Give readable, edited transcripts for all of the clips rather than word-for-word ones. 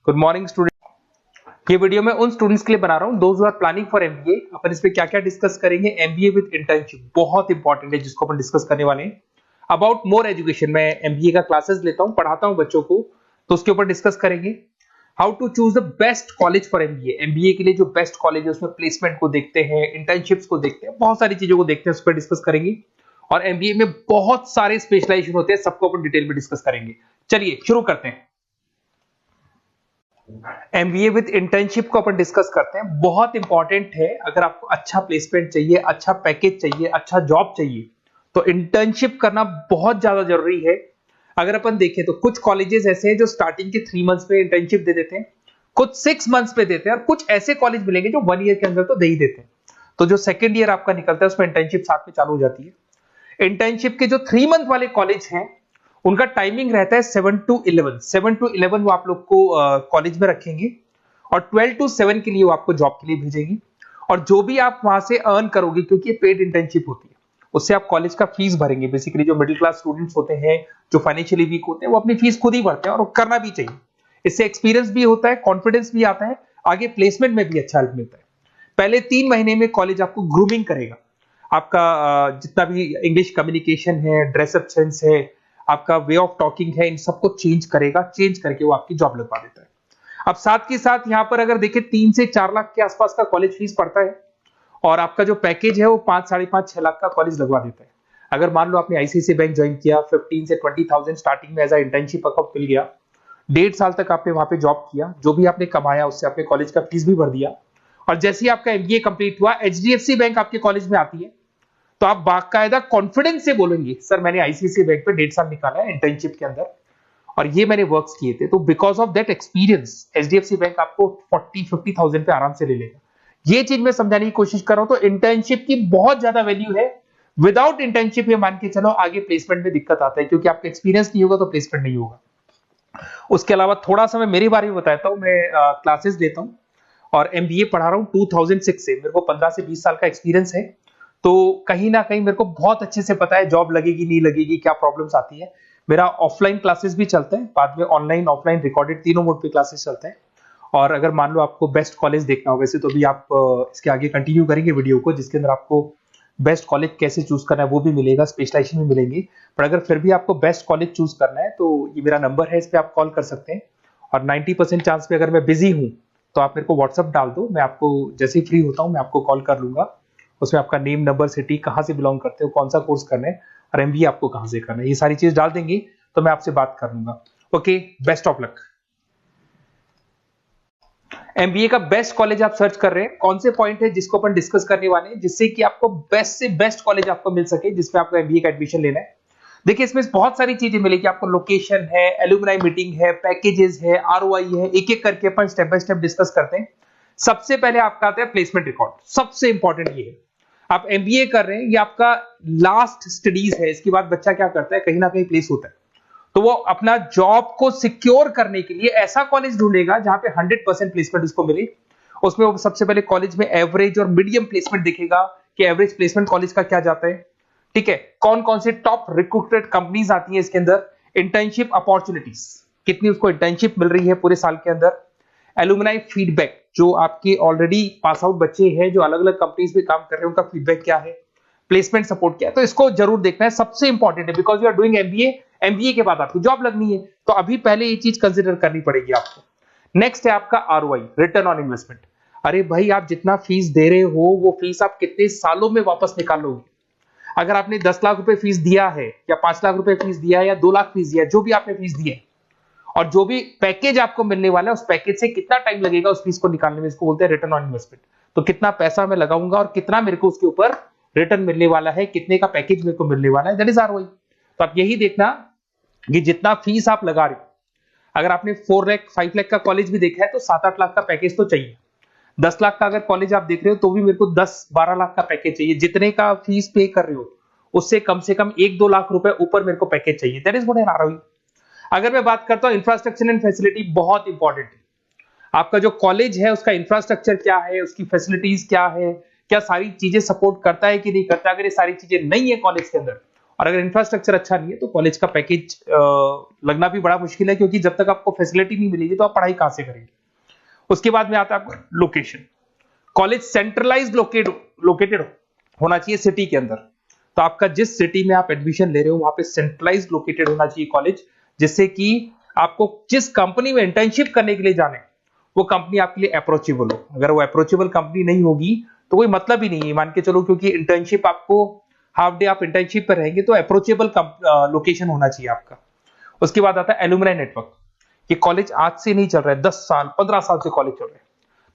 Good morning student. ये video मैं उन स्टूडेंट्स के लिए बना रहा हूं those who are planning for MBA. अपन इस पे क्या क्या डिस्कस करेंगे। एमबीए विद इंटर्नशिप बहुत इंपॉर्टेंट है जिसको अपन डिस्कस करने वाले हैं। अबाउट मोर एजुकेशन, मैं एमबीए का क्लासेस लेता हूं, पढ़ाता हूं बच्चों को, तो उसके ऊपर डिस्कस करेंगे। How to choose the best college for MBA. MBA के लिए जो बेस्ट कॉलेज है उसमें प्लेसमेंट को देखते हैं, इंटर्नशिप्स को देखते हैं, बहुत सारी चीजों को देखते हैं, उस पर डिस्कस करेंगे। और एमबीए में बहुत सारे स्पेशलाइजेशन होते हैं, सबको अपन डिटेल में डिस्कस करेंगे। चलिए शुरू करते हैं। एमबीए विद इंटर्नशिप को अपन डिस्कस करते हैं। बहुत इंपॉर्टेंट है, अगर आपको अच्छा प्लेसमेंट चाहिए, अच्छा पैकेज चाहिए, अच्छा जॉब चाहिए, तो इंटर्नशिप करना बहुत ज्यादा जरूरी है। अगर अपन देखें तो कुछ कॉलेजेस ऐसे हैं जो स्टार्टिंग के 3 मंथ्स पे इंटर्नशिप दे देते हैं, कुछ 6 मंथ्स पे देते हैं, और कुछ ऐसे कॉलेज मिलेंगे जो 1 ईयर के अंदर तो दे ही देते हैं। तो जो सेकेंड ईयर आपका निकलता है उसमें इंटर्नशिप साथ में चालू हो जाती है। इंटर्नशिप के जो 3 मंथ वाले कॉलेज हैं उनका टाइमिंग रहता है 7 to 11। 7 to 11 वो आप लोग को कॉलेज में रखेंगे, और 12 to 7 के लिए वो आपको जॉब के लिए भेजेंगे। और जो भी आप वहां से अर्न करोगे, क्योंकि ये पेड इंटर्नशिप होती है, उससे आप कॉलेज का फीस भरेंगे। बेसिकली जो मिडिल क्लास स्टूडेंट्स होते हैं, जो फाइनेंशियली वीक होते हैं, वो अपनी फीस खुद ही भरते हैं, और वो करना भी चाहिए। इससे एक्सपीरियंस भी होता है, कॉन्फिडेंस भी आता है, आगे प्लेसमेंट में भी अच्छा हेल्प मिलता है। पहले 3 महीने में कॉलेज आपको ग्रूमिंग करेगा। आपका जितना भी इंग्लिश कम्युनिकेशन है, ड्रेसअप सेंस है, आपका वे ऑफ टॉकिंग है, इन सबको चेंज करेगा। चेंज करके वो आपकी जॉब लगवा देता है। अब साथ के साथ यहाँ पर अगर देखें 3 से 4 लाख के आसपास का कॉलेज फीस पड़ता है, और आपका जो पैकेज है वो 5, 5.5, 6 लाख का कॉलेज लगवा देता है। अगर मान लो आपने आईसीआईसीआई बैंक ज्वाइन किया, 15 से 20,000 स्टार्टिंग में एज अ इंटर्नशिप अकाउंट मिल गया, 1.5 साल तक आपने वहां पे जॉब किया, जो भी आपने कमाया उससे आपने कॉलेज का फीस भी भर दिया, और जैसे ही आपका एमबीए कंप्लीट हुआ, एचडीएफसी बैंक आपके कॉलेज में आती है, तो आप बाकायदा कॉन्फिडेंस से बोलेंगे, सर मैंने आईसीआईसीआई बैंक पे 1.5 साल निकाला है इंटर्नशिप के अंदर, और ये मैंने वर्क्स किए थे, तो because of that experience HDFC bank आपको 40-50,000 पे आराम से ले लेगा। ये चीज मैं समझाने की कोशिश कर रहा हूं। तो इंटर्नशिप की बहुत ज्यादा वैल्यू है। विदाउट इंटर्नशिप ये मान के चलो आगे प्लेसमेंट में दिक्कत आता है, क्योंकि आपका एक्सपीरियंस नहीं होगा तो प्लेसमेंट नहीं होगा। उसके अलावा थोड़ा सा मैं मेरे बारे में बताता हूं। मैं क्लासेस देता हूं और एमबीए पढ़ा रहा हूं 2006 से। मेरे को 15 से 20 साल का एक्सपीरियंस है, तो कहीं ना कहीं मेरे को बहुत अच्छे से पता है जॉब लगेगी नहीं लगेगी, क्या प्रॉब्लम्स आती है। मेरा ऑफलाइन क्लासेस भी चलता है, बाद में ऑनलाइन ऑफलाइन रिकॉर्डेड तीनों मोड पे क्लासेस चलते हैं। और अगर मान लो आपको बेस्ट कॉलेज देखना हो, वैसे तो भी आप इसके आगे कंटिन्यू करेंगे वीडियो को, जिसके अंदर आपको बेस्ट कॉलेज कैसे चूज करना है वो भी मिलेगा, स्पेशलाइजेशन भी मिलेंगे। पर अगर फिर भी आपको बेस्ट कॉलेज चूज करना है तो ये मेरा नंबर है, इस पर आप कॉल कर सकते हैं। और 90% चांस पे अगर मैं बिजी हूँ तो आप मेरे को व्हाट्सअप डाल दो, मैं आपको जैसे ही फ्री होता हूँ मैं आपको कॉल कर लूंगा। उसमें आपका नेम, नंबर, सिटी, कहाँ से बिलोंग करते हो, कौन सा कोर्स करना है, और एमबीए आपको कहाँ से करना है, ये सारी चीज डाल देंगे तो मैं आपसे बात कर लूंगा। Okay, best of luck. MBA का बेस्ट कॉलेज आप सर्च कर रहे हैं, कौन से पॉइंट है जिसको अपन डिस्कस करने वाले हैं, जिससे कि आपको बेस्ट से बेस्ट कॉलेज आपको मिल सके जिसमें आपको एमबीए का एडमिशन लेना है। देखिए इसमें बहुत सारी चीजें मिलेगी आपको। लोकेशन है, एलुमनाई मीटिंग है, पैकेजेस है, आरओआई है, एक एक करके अपन स्टेप बाय स्टेप डिस्कस करते हैं। सबसे पहले आपका आता है प्लेसमेंट रिकॉर्ड। सबसे इंपॉर्टेंट ये है, आप एमबीए कर रहे हैं, ये आपका लास्ट स्टडीज है। इसके बाद बच्चा क्या करता है, कहीं ना कहीं प्लेस होता है, तो वो अपना जॉब को सिक्योर करने के लिए ऐसा कॉलेज ढूंढेगा जहां पे 100% प्लेसमेंट उसको मिले। उसमें वो सबसे पहले कॉलेज में एवरेज और मीडियम प्लेसमेंट दिखेगा कि एवरेज प्लेसमेंट कॉलेज का क्या जाता है, ठीक है। कौन कौन से टॉप रिक्रूटेड कंपनीज आती हैं इसके अंदर, इंटर्नशिप अपॉर्चुनिटीज कितनी उसको इंटर्नशिप मिल रही है पूरे साल के अंदर, एलुमनाई फीडबैक, जो आपके ऑलरेडी पास आउट बच्चे हैं जो अलग अलग कंपनीज में काम कर रहे हैं उनका फीडबैक क्या है, प्लेसमेंट सपोर्ट क्या है। तो इसको जरूर देखना है, सबसे इंपॉर्टेंट है, because you are doing MBA. MBA के बाद आपकी जॉब लगनी है, तो अभी पहले ये चीज कंसिडर करनी पड़ेगी आपको। नेक्स्ट है आपका आरओआई, रिटर्न ऑन इन्वेस्टमेंट। अरे भाई, आप जितना फीस दे रहे हो वो फीस आप कितने सालों में वापस निकालोगे। अगर आपने 10 लाख रुपए फीस दिया है, या 5 लाख रुपए फीस दिया है, या 2 लाख फीस दिया है, जो भी आपने फीस दी है, और जो भी पैकेज आपको मिलने वाला है उस पैकेज से कितना टाइम लगेगा उस फीस को निकालने में, इसको बोलते हैं रिटर्न ऑन इन्वेस्टमेंट। तो कितना पैसा मैं लगाऊंगा और कितना मेरे को उसके ऊपर रिटर्न मिलने वाला है, कितने का पैकेज मेरे को मिलने वाला है, दैट इज आरओआई। तो आप यही देखना कि जितना फीस आप लगा रहे हो, अगर आपने 4 लाख 5 लाख का कॉलेज भी देखा है तो 7-8 लाख का पैकेज तो चाहिए। 10 लाख का अगर कॉलेज आप देख रहे हो तो भी मेरे को 10-12 लाख का पैकेज चाहिए। जितने का फीस पे कर रहे हो उससे कम से कम 1-2 लाख रुपए ऊपर मेरे को पैकेज चाहिए, that is what an ROI. अगर मैं बात करता हूं इंफ्रास्ट्रक्चर एंड फैसिलिटी, बहुत इंपॉर्टेंट है। आपका जो कॉलेज है उसका इंफ्रास्ट्रक्चर क्या है, उसकी फैसिलिटीज क्या है, क्या सारी चीजें सपोर्ट करता है कि नहीं करता। अगर ये सारी चीजें नहीं है कॉलेज के अंदर और अगर इंफ्रास्ट्रक्चर अच्छा नहीं है तो कॉलेज का पैकेज लगना भी बड़ा मुश्किल है, क्योंकि जब तक आपको फैसिलिटी नहीं मिलेगी तो आप पढ़ाई कहां से करेंगे। उसके बाद में आता है आपका लोकेशन। कॉलेज सेंट्रलाइज लोकेटेड होना चाहिए सिटी के अंदर। तो आपका जिस सिटी में आप एडमिशन ले रहे हो वहां पे सेंट्रलाइज लोकेटेड होना चाहिए कॉलेज, जिससे कि आपको जिस कंपनी में इंटर्नशिप करने के लिए जाने वो कंपनी आपके लिए अप्रोचेबल हो। अगर वो अप्रोचेबल कंपनी नहीं होगी तो कोई मतलब ही नहीं है, मान के चलो, क्योंकि इंटर्नशिप आपको हाफ डे आप इंटर्नशिप पर रहेंगे तो अप्रोचेबल लोकेशन होना चाहिए आपका। उसके बाद आता है एलुमनाई नेटवर्क। ये कॉलेज आज से नहीं चल रहा है, 10 साल 15 साल से कॉलेज चल रहा है।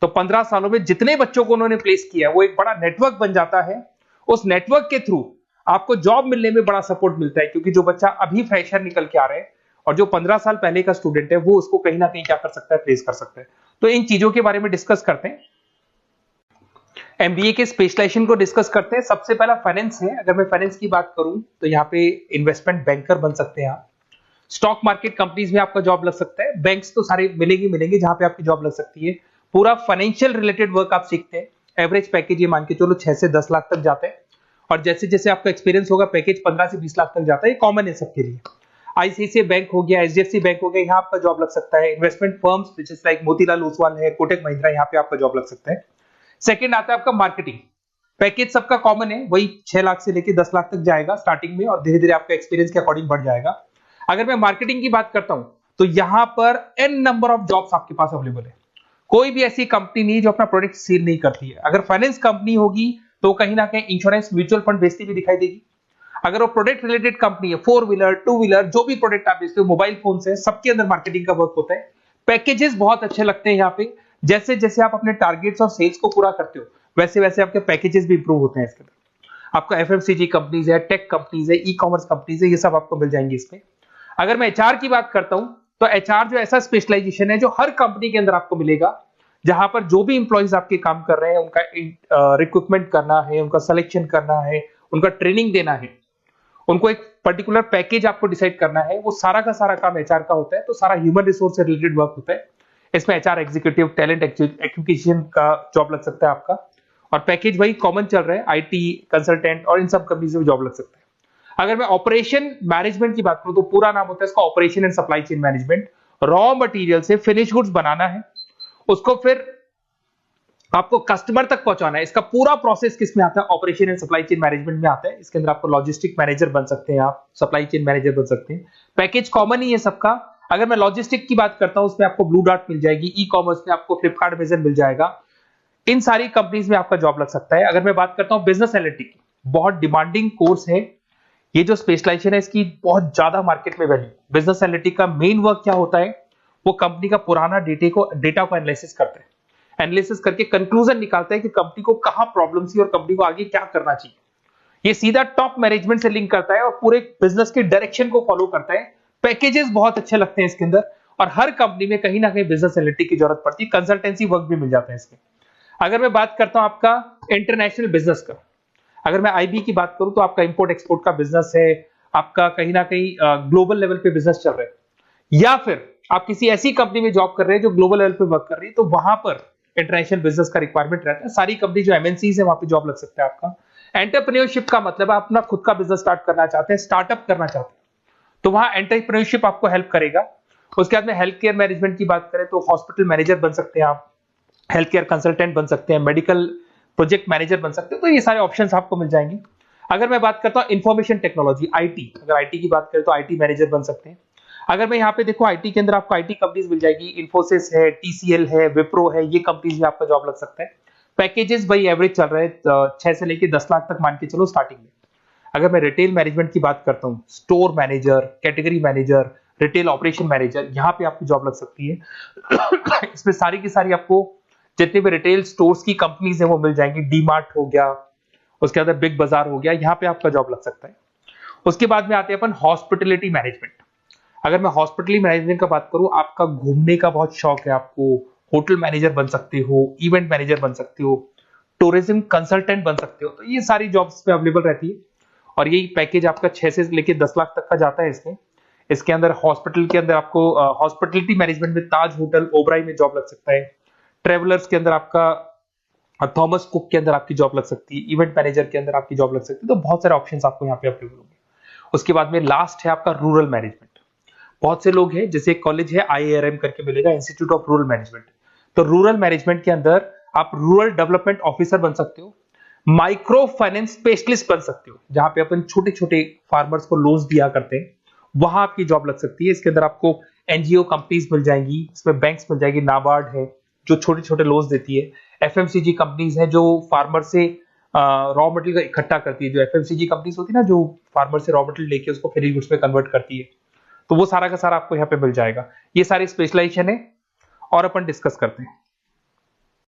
तो 15 सालों में जितने बच्चों को उन्होंने प्लेस किया है वो एक बड़ा नेटवर्क बन जाता है। उस नेटवर्क के थ्रू आपको जॉब मिलने में बड़ा सपोर्ट मिलता है, क्योंकि जो बच्चा अभी फ्रेशर निकल के आ रहे हैं और जो 15 साल पहले का स्टूडेंट है वो उसको कहीं ना कहीं क्या कर सकता है, प्लेस कर सकता है। तो इन चीजों के बारे में डिस्कस करते हैं। एमबीए के स्पेशलाइजेशन को डिस्कस करते हैं। सबसे पहला फाइनेंस है। अगर मैं फाइनेंस की बात करूं तो यहाँ पे इन्वेस्टमेंट बैंकर बन सकते हैं आप। स्टॉक मार्केट कंपनीज में आपका जॉब लग सकता है। बैंक्स तो सारे मिलेंगे जहां पे आपकी जॉब लग सकती है। पूरा फाइनेंशियल रिलेटेड वर्क आप सीखते हैं। एवरेज पैकेज ये मान के चलो 6 से 10 लाख तक जाते हैं, और जैसे जैसे आपका एक्सपीरियंस होगा पैकेज 15 से 20 लाख तक जाता है। ये कॉमन है सबके लिए। आईसीआईसीआई बैंक हो गया, एचडीएफसी बैंक हो गया, यहाँ आपका जॉब लग सकता है। Investment firms which is like Motilal Oswal है, कोटक महिंद्रा, यहाँ पे आपका जॉब लग सकता है। सेकंड आता है आपका मार्केटिंग। पैकेज सबका कॉमन है, वही 6 लाख से लेकर 10 लाख तक जाएगा स्टार्टिंग में, और धीरे धीरे आपका एक्सपीरियंस के अकॉर्डिंग बढ़ जाएगा। अगर मैं मार्केटिंग की बात करता हूं तो यहां पर एन नंबर ऑफ जॉब्स आपके पास अवेलेबल है। कोई भी ऐसी कंपनी नहीं जो अपना प्रोडक्ट सेल नहीं करती है। अगर फाइनेंस कंपनी होगी तो कहीं ना कहीं इंश्योरेंस म्यूचुअल फंड बेचती भी दिखाई देगी। अगर वो प्रोडक्ट रिलेटेड कंपनी है, 4 व्हीलर 2 व्हीलर जो भी प्रोडक्ट आप बेचते हो, मोबाइल फोन से, सबके अंदर मार्केटिंग का वर्क होता है। पैकेजेस बहुत अच्छे लगते हैं यहाँ पे। जैसे जैसे आप अपने टारगेट्स और सेल्स को पूरा करते हो वैसे वैसे आपके पैकेजेस भी इंप्रूव होते हैं इसके अंदर। आपका एफएमसीजी कंपनीज है, टेक कंपनीज है, ई कॉमर्स कंपनीज है, ये सब आपको मिल जाएंगे इसमें। अगर मैं एचआर की बात करता हूं तो एचआर जो ऐसा स्पेशलाइजेशन है जो हर कंपनी के अंदर आपको मिलेगा, जहां पर जो भी इंप्लॉइज आपके काम कर रहे हैं उनका रिक्रूटमेंट करना है, उनका सिलेक्शन करना है, उनका ट्रेनिंग देना है, उनको एक पर्टिकुलर पैकेज आपको डिसाइड करना है, वो सारा का सारा काम एचआर का होता है। तो सारा ह्यूमन रिसोर्स से रिलेटेड वर्क होता है। इसमें एचआर एग्जीक्यूटिव, टैलेंट एक्विजिशन का जॉब लग सकता है आपका, और पैकेज वही कॉमन चल रहा है, आईटी कंसल्टेंट और इन सब कंपनीज में जॉब लग सकता है। अगर मैं ऑपरेशन मैनेजमेंट की बात करूं तो पूरा नाम होता है इसका operation and supply chain management. Raw material से फिनिश गुड्स बनाना है, उसको फिर आपको कस्टमर तक पहुंचाना है। इसका पूरा प्रोसेस किस में आता है, operation and supply chain management में आता है। इसके अंदर आपको लॉजिस्टिक मैनेजर बन सकते हैं, आप सप्लाई चेन मैनेजर बन सकते हैं। पैकेज कॉमन ही है सबका। अगर मैं लॉजिस्टिक की बात करता हूं उसमें आपको ब्लू डॉट मिल जाएगी, ई कॉमर्स में आपको फ्लिपकार्ट अमेज़न मिल जाएगा। इन सारी कंपनीज में आपका जॉब लग सकता है। अगर मैं बात करता हूं बिजनेस एनालिटिक, बहुत डिमांडिंग कोर्स है ये जो स्पेशलाइजेशन है, इसकी बहुत ज्यादा मार्केट में वैल्यू। बिजनेस एनालिटिक का मेन वर्क क्या होता है, वो कंपनी का पुराना डेटा को एनालिसिस करते हैं, एनालिसिस करके कंक्लूजन निकालता है कि कंपनी को कहां प्रॉब्लम थी और कंपनी को आगे क्या करना चाहिए। ये सीधा टॉप मैनेजमेंट से लिंक करता है और पूरे बिजनेस के डायरेक्शन को फॉलो करता है। पैकेजेस बहुत अच्छे लगते हैं इसके अंदर, और हर कंपनी में कहीं ना कहीं बिजनेस एनालिटिक की जरूरत पड़ती है। कंसल्टेंसी वर्क भी मिल जाता है इसमें। अगर मैं बात करता हूं आपका इंटरनेशनल बिजनेस का, अगर मैं आईबी की बात करूं तो आपका इंपोर्ट एक्सपोर्ट का बिजनेस है, आपका कहीं ना कहीं ग्लोबल लेवल पे बिजनेस चल रहा है, या फिर आप किसी ऐसी कंपनी में जॉब कर रहे हैं जो ग्लोबल लेवल पे वर्क कर रही है, तो वहां पर इंटरनेशनल बिजनेस का रिक्वायरमेंट रहता है। सारी कंपनी जो एमएनसीज है वहां पे जॉब लग सकता है आपका। एंटरप्रेन्योरशिप का मतलब आप अपना खुद का बिजनेस स्टार्ट करना चाहते हैं, स्टार्टअप करना चाहते हैं, तो वहां एंटरप्रेन्योरशिप आपको हेल्प करेगा। उसके बाद में हेल्थ केयर मैनेजमेंट की बात करें तो हॉस्पिटल मैनेजर बन सकते हैं आप, हेल्थ केयर कंसल्टेंट बन सकते हैं, मेडिकल प्रोजेक्ट मैनेजर बन सकते हैं। तो ये सारे ऑप्शंस आपको मिल जाएंगे। अगर मैं बात करता हूं इंफॉर्मेशन टेक्नोलॉजी, आईटी, अगर आईटी की बात करें तो आईटी मैनेजर बन सकते हैं। अगर मैं यहाँ पे देखो आईटी के अंदर आपको आईटी कंपनीज मिल जाएगी, इन्फोसिस है, टीसीएल है, विप्रो है, ये कंपनीज में आपका जॉब लग सकता है। पैकेजेस भाई एवरेज चल रहे हैं 6 से लेकर 10 लाख तक मान के चलो स्टार्टिंग में। अगर मैं रिटेल मैनेजमेंट की बात करता हूँ, store manager, category manager, retail operation manager, यहाँ पे आपकी जॉब लग सकती है। इसमें सारी की सारी आपको जितने भी रिटेल स्टोर्स की कंपनीज है वो मिल जाएंगी। डीमार्ट हो गया, उसके बाद बिग बाजार हो गया, यहाँ पे आपका जॉब लग सकता है। उसके बाद में आते हैं अपन हॉस्पिटलिटी मैनेजमेंट। अगर मैं हॉस्पिटलिटी मैनेजमेंट का बात करूं, आपका घूमने का बहुत शौक है, आपको होटल मैनेजर बन सकते हो, इवेंट मैनेजर बन सकते हो, टूरिज्म कंसल्टेंट बन सकते हो, तो ये सारी जॉब्स पे अवेलेबल रहती है। और यही पैकेज आपका 6 से लेकर 10 लाख तक का जाता है इसमें। इसके अंदर हॉस्पिटल के अंदर आपको हॉस्पिटलिटी मैनेजमेंट में ताज होटल, ओबराई में जॉब लग सकता है। ट्रेवलर्स के अंदर आपका थॉमस कुक के अंदर आपकी जॉब लग सकती है, इवेंट मैनेजर के अंदर आपकी जॉब लग सकती है। तो बहुत सारे ऑप्शंस आपको यहाँ पे अवेलेबल होंगे। उसके बाद में लास्ट है आपका रूरल मैनेजमेंट। बहुत से लोग हैं, जैसे एक कॉलेज है IARM करके मिलेगा, इंस्टीट्यूट ऑफ रूरल मैनेजमेंट। तो रूरल मैनेजमेंट के अंदर आप रूरल डेवलपमेंट ऑफिसर बन सकते हो, माइक्रो फाइनेंस स्पेशलिस्ट बन सकते हो, जहां पे अपन छोटे छोटे फार्मर्स को लोन्स दिया करते हैं, वहां आपकी जॉब लग सकती है। इसके अंदर आपको एनजीओ कंपनीज मिल जाएंगी, इसमें बैंक्स मिल जाएगी, नाबार्ड है जो छोटे छोटे लोन्स देती है, एफएमसीजी कंपनीज है जो फार्मर से रॉ मटेरियल इकट्ठा करती है, जो एफएमसीजी कंपनीज होती है ना, जो फार्मर से रॉ मटेरियल लेके उसको फिर गुड्स में कन्वर्ट करती है, तो वो सारा का सारा आपको यहाँ पे मिल जाएगा। ये सारी स्पेशलाइजेशन है और अपन डिस्कस करते हैं।